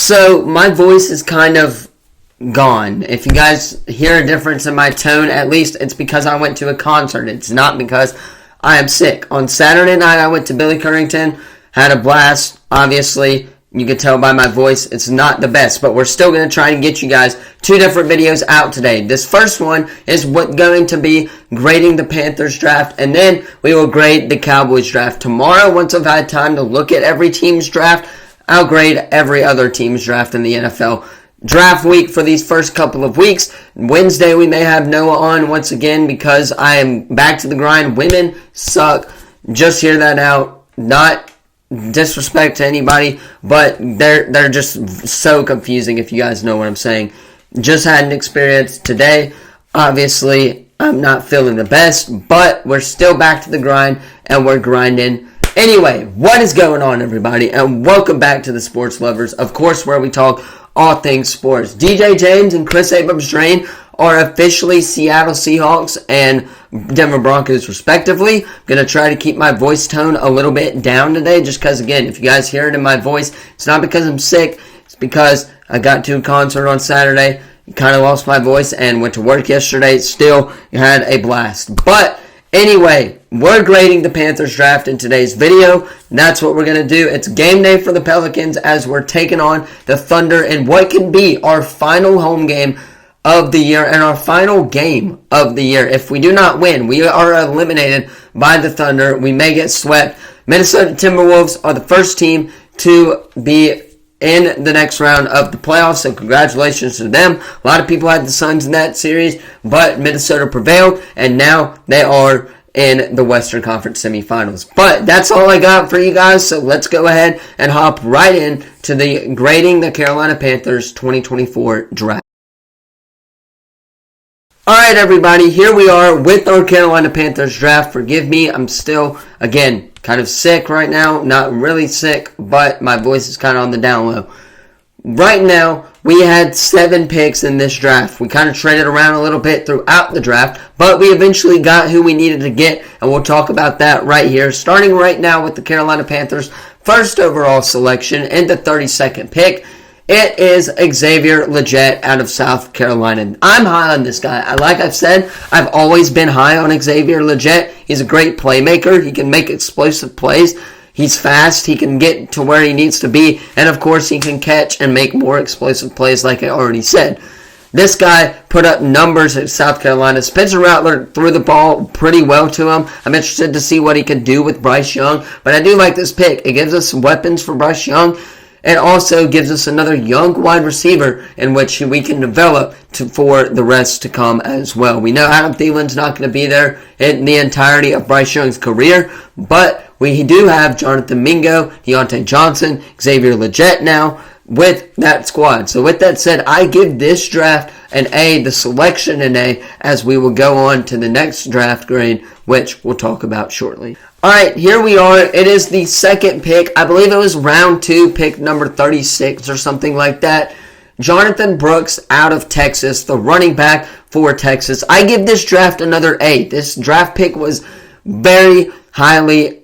So my voice is kind of gone. If you guys hear a difference in my tone, at least it's because I went to a concert. It's not because I am sick. On Saturday night, I went to Billy Currington, had a blast. Obviously, you can tell by my voice, it's not the best, but we're still going to try and get you guys 2 different videos out today. This first one is going to be grading the Panthers draft, and then we will grade the Cowboys draft. Tomorrow, once I've had time to look at every team's draft, I'll grade every other team's draft in the NFL. Draft week for these first couple of weeks. Wednesday, we may have Noah on once again because I am back to the grind. Women suck. Just hear that out. Not disrespect to anybody, but they're just so confusing if you guys know what I'm saying. Just had an experience today. Obviously, I'm not feeling the best, but we're still back to the grind and we're grinding. Anyway, what is going on, everybody? And welcome back to the Sports Lovers, of course, where we talk all things sports. DJ James and Chris Abrams-Drain are officially Seattle Seahawks and Denver Broncos, respectively. I'm going to try to keep my voice tone a little bit down today, just because, again, if you guys hear it in my voice, it's not because I'm sick. It's because I got to a concert on Saturday, kind of lost my voice, and went to work yesterday. Still had a blast. But anyway, we're grading the Panthers draft in today's video. That's what we're going to do. It's game day for the Pelicans as we're taking on the Thunder in what can be our final home game of the year and our final game of the year. If we do not win, we are eliminated by the Thunder. We may get swept. Minnesota Timberwolves are the first team to be in the next round of the playoffs, so congratulations to them. A lot of people had the Suns in that series, but Minnesota prevailed, and now they are in the Western Conference semifinals. But that's all I got for you guys, so let's go ahead and hop right in to the grading the Carolina Panthers 2024 draft. Alright, everybody, here we are with our Carolina Panthers draft. Forgive me, I'm still, again, kind of sick right now. Not really sick, but my voice is kind of on the down low. Right now, we had 7 picks in this draft. We kind of traded around a little bit throughout the draft, but we eventually got who we needed to get, and we'll talk about that right here. Starting right now with the Carolina Panthers' first overall selection and the 32nd pick. It is Xavier Legette out of South Carolina. I'm high on this guy. Like I've said, I've always been high on Xavier Legette. He's a great playmaker. He can make explosive plays. He's fast. He can get to where he needs to be. And, of course, he can catch and make more explosive plays like I already said. This guy put up numbers at South Carolina. Spencer Rattler threw the ball pretty well to him. I'm interested to see what he can do with Bryce Young. But I do like this pick. It gives us weapons for Bryce Young. It also gives us another young wide receiver in which we can develop for the rest to come as well. We know Adam Thielen's not going to be there in the entirety of Bryce Young's career, but we do have Jonathan Mingo, Deontay Johnson, Xavier Legette now with that squad. So with that said, I give this draft an A, the selection an A, as we will go on to the next draft grade, which we'll talk about shortly. Alright, here we are. It is the second pick. I believe it was round 2, pick number 36 or something like that. Jonathan Brooks out of Texas, the running back for Texas. I give this draft another A. This draft pick was very highly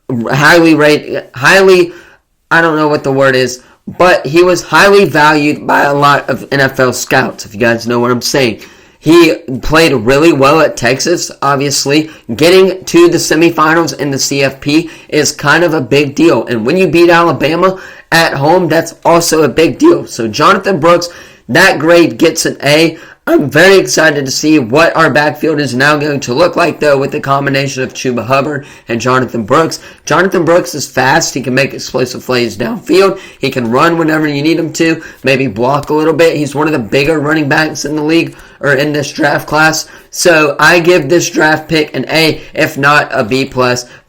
rated, I don't know what the word is, but he was highly valued by a lot of NFL scouts, if you guys know what I'm saying. He played really well at Texas, obviously. Getting to the semifinals in the CFP is kind of a big deal. And when you beat Alabama at home, that's also a big deal. So Jonathan Brooks, that grade gets an A. I'm very excited to see what our backfield is now going to look like, though, with the combination of Chuba Hubbard and Jonathan Brooks. Jonathan Brooks is fast. He can make explosive plays downfield. He can run whenever you need him to, maybe block a little bit. He's one of the bigger running backs in the league, or in this draft class. So I give this draft pick an A, if not a B+,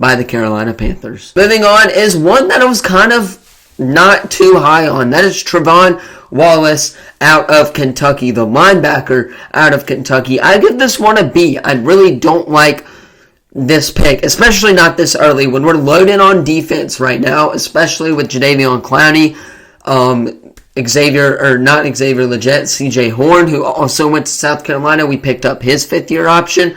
by the Carolina Panthers. Moving on is one that I was kind of not too high on. That is Trevon Wallace out of Kentucky, the linebacker out of Kentucky. I give this one a B. I really don't like this pick, especially not this early when we're loaded on defense right now, especially with Jadeveon Clowney, Legette, CJ Horn, who also went to South Carolina. We picked up his 5th-year option.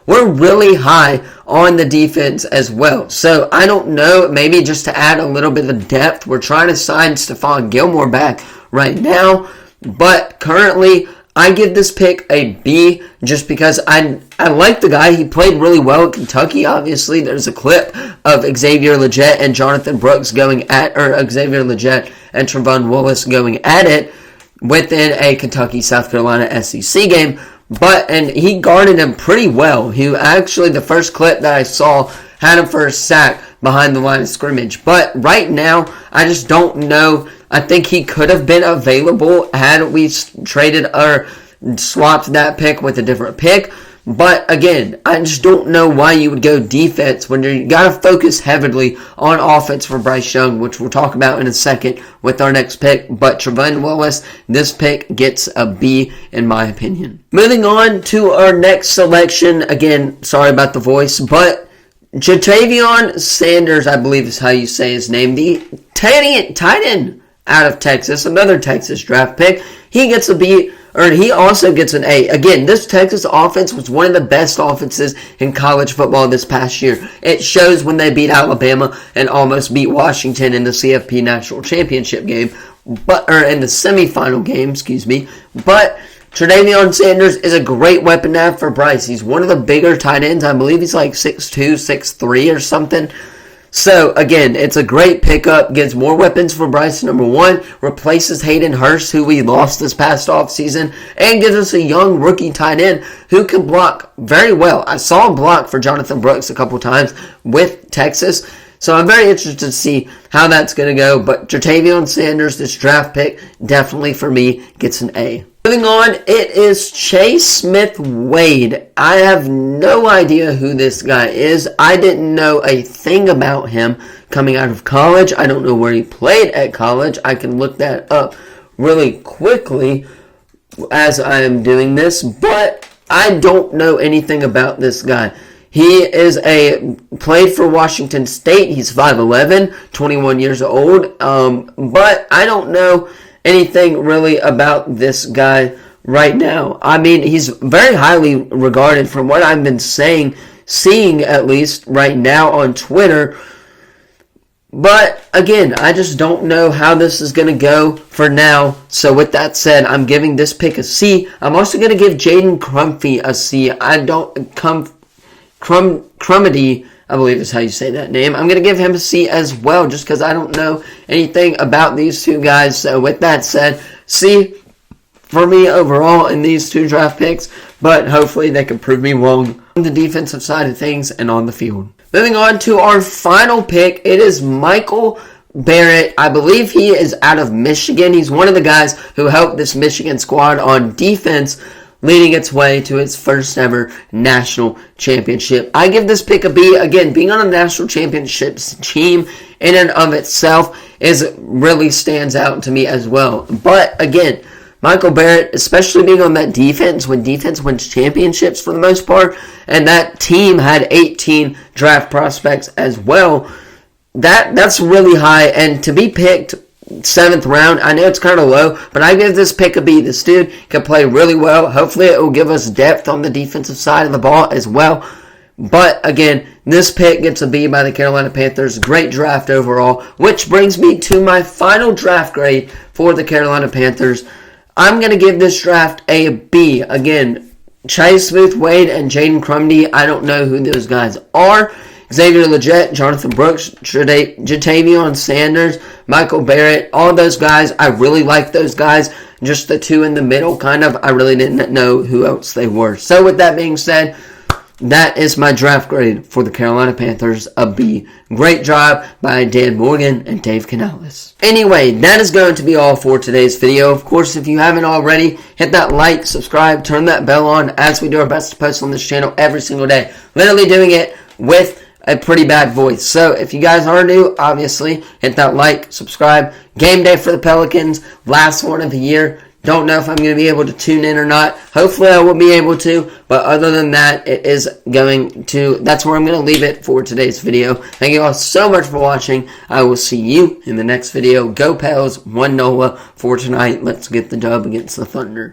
we're really high on the defense as well. So I don't know, maybe just to add a little bit of depth, we're trying to sign Stephon Gilmore back right now. But currently, I give this pick a B just because I like the guy. He played really well at Kentucky, obviously. There's a clip of Xavier Legette and Jonathan Brooks going at, or Xavier Legette and Trevon Willis going at it within a Kentucky-South Carolina SEC game. And he guarded him pretty well. He actually, the first clip that I saw had him for a sack behind the line of scrimmage. But right now, I just don't know. I think he could have been available had we traded or swapped that pick with a different pick. But again, I just don't know why you would go defense when you got to focus heavily on offense for Bryce Young, which we'll talk about in a second with our next pick. But Trevon Willis, this pick gets a B in my opinion. Moving on to our next selection. Again, sorry about the voice, but Ja'Tavion Sanders, I believe is how you say his name, the tight end out of Texas, another Texas draft pick. He gets a B, or he also gets an A. Again, this Texas offense was one of the best offenses in college football this past year. It shows when they beat Alabama and almost beat Washington in the CFP National Championship game, or in the semifinal game, But Ja'Tavion Sanders is a great weapon to have for Bryce. He's one of the bigger tight ends. I believe he's like 6'2", 6'3", or something. So, again, it's a great pickup. Gives more weapons for Bryce, number one. Replaces Hayden Hurst, who we lost this past offseason. And gives us a young rookie tight end who can block very well. I saw him block for Jonathan Brooks a couple times with Texas. So, I'm very interested to see how that's going to go. But Ja'Tavion Sanders, this draft pick, definitely for me, gets an A. Moving on, it is Chase Smith-Wade. I have no idea who this guy is. I didn't know a thing about him coming out of college. I don't know where he played at college. I can look that up really quickly as I am doing this, but I don't know anything about this guy. He played for Washington State. He's 5'11", 21 years old, but I don't know anything really about this guy right now. I mean, he's very highly regarded from what I've been seeing at least right now on Twitter. But again, I just don't know how this is going to go for now. So with that said, I'm giving this pick a C. I'm also going to give Jaden Crumphy a C. Crumedy, I believe is how you say that name. I'm going to give him a C as well, just because I don't know anything about these two guys. So with that said, C for me overall in these two draft picks, but hopefully they can prove me wrong on the defensive side of things and on the field. Moving on to our final pick, it is Michael Barrett. I believe he is out of Michigan. He's one of the guys who helped this Michigan squad on defense, leading its way to its first ever national championship. I give this pick a B. Again, being on a national championships team in and of itself really stands out to me as well. But again, Michael Barrett, especially being on that defense, when defense wins championships for the most part, and that team had 18 draft prospects as well, that's really high. And to be picked 7th round, I know it's kind of low, but I give this pick a B. This dude can play really well. Hopefully it will give us depth on the defensive side of the ball as well. But again, this pick gets a B by the Carolina Panthers. Great draft overall, which brings me to my final draft grade for the Carolina Panthers. I'm going to give this draft a B. Again, Chase Smith-Wade and Jaden Crumedy, I don't know who those guys are. Xavier Legette, Jonathan Brooks, Ja'Tavion Sanders, Michael Barrett, all those guys. I really like those guys. Just the two in the middle, kind of. I really didn't know who else they were. So with that being said, that is my draft grade for the Carolina Panthers, a B. Great job by Dan Morgan and Dave Canales. Anyway, that is going to be all for today's video. Of course, if you haven't already, hit that like, subscribe, turn that bell on, as we do our best to post on this channel every single day. Literally doing it with a pretty bad voice. So if you guys are new, obviously, hit that like, subscribe. Game day for the Pelicans, last one of the year. Don't know if I'm going to be able to tune in or not. Hopefully I will be able to. But other than that, that's where I'm going to leave it for today's video. Thank you all so much for watching. I will see you in the next video. Go Pels, 1 NOLA for tonight. Let's get the dub against the Thunder.